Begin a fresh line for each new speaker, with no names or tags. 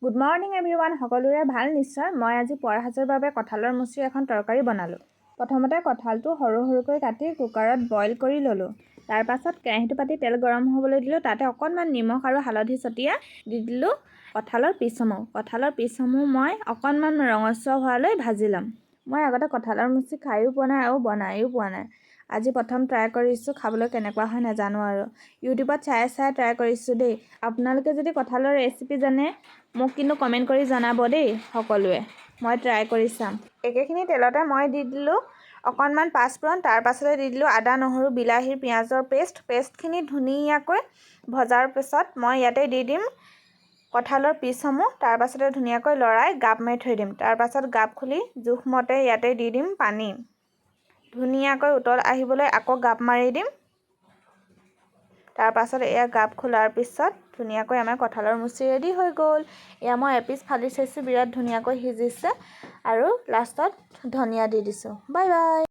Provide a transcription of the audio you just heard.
Good morning everyone, সকলোৰে ভাল নিশ্চয়। মই আজি পুৱাৰ সাজৰ বাবে কঁঠালৰ মুচিৰ এখন তৰকাৰী বনালোঁ। প্ৰথমতে কঁঠালটো সৰু সৰুকৈ কাটি কুকাৰত বইল কৰি ল'লোঁ। তাৰ পাছত কেৰাহীটো পাতি তেল গৰম হ'বলৈ দিলোঁ। তাতে অকণমান নিমখ আৰু হালধি ছটিয়াই দি দিলোঁ কঁঠালৰ পিচসমূহ। কঁঠালৰ পিচসমূহ মই অকণমান ৰঙচুৱা হোৱালৈ ভাজি ল'ম। মই আগতে কঁঠালৰ মুচি খায়ো পোৱা নাই আৰু বনায়ো পোৱা নাই। আজি প্ৰথম ট্ৰাই কৰিছোঁ, খাবলৈ কেনেকুৱা হয় নাজানো আৰু। ইউটিউবত চাই ট্ৰাই কৰিছোঁ দেই। আপোনালোকে যদি কঁঠালৰ ৰেচিপি জানে মোক কিন্তু কমেণ্ট কৰি জনাব দেই সকলোৱে। মই ট্ৰাই কৰি চাম। একেখিনি তেলতে মই দি দিলোঁ অকণমান পাঁচফোৰণ। তাৰ পাছতে দি দিলোঁ আদা, নহৰু, বিলাহী, পিঁয়াজৰ পেষ্টখিনি ধুনীয়াকৈ ভজাৰ পিছত মই ইয়াতে দি দিম কঁঠালৰ পিচসমূহ। তাৰ পাছতে ধুনীয়াকৈ লৰাই গাপ মাৰি থৈ দিম। তাৰ পাছত গাপ খুলি জোখমতে ইয়াতে দি দিম পানী। ধুনীয়াকৈ উতল আহিবলৈ আকৌ গাপ মাৰি দিম। তাৰ পাছত এয়া গাপ খোলাৰ পিছত ধুনীয়াকৈ আমাৰ কঁঠালৰ মুচি ৰেডি হৈ গ'ল। এয়া মই এপিচ ফালি চাইছোঁ, বিৰাট ধুনীয়াকৈ সিজিছে আৰু লাষ্টত ধনিয়া দি দিছোঁ। Bye bye.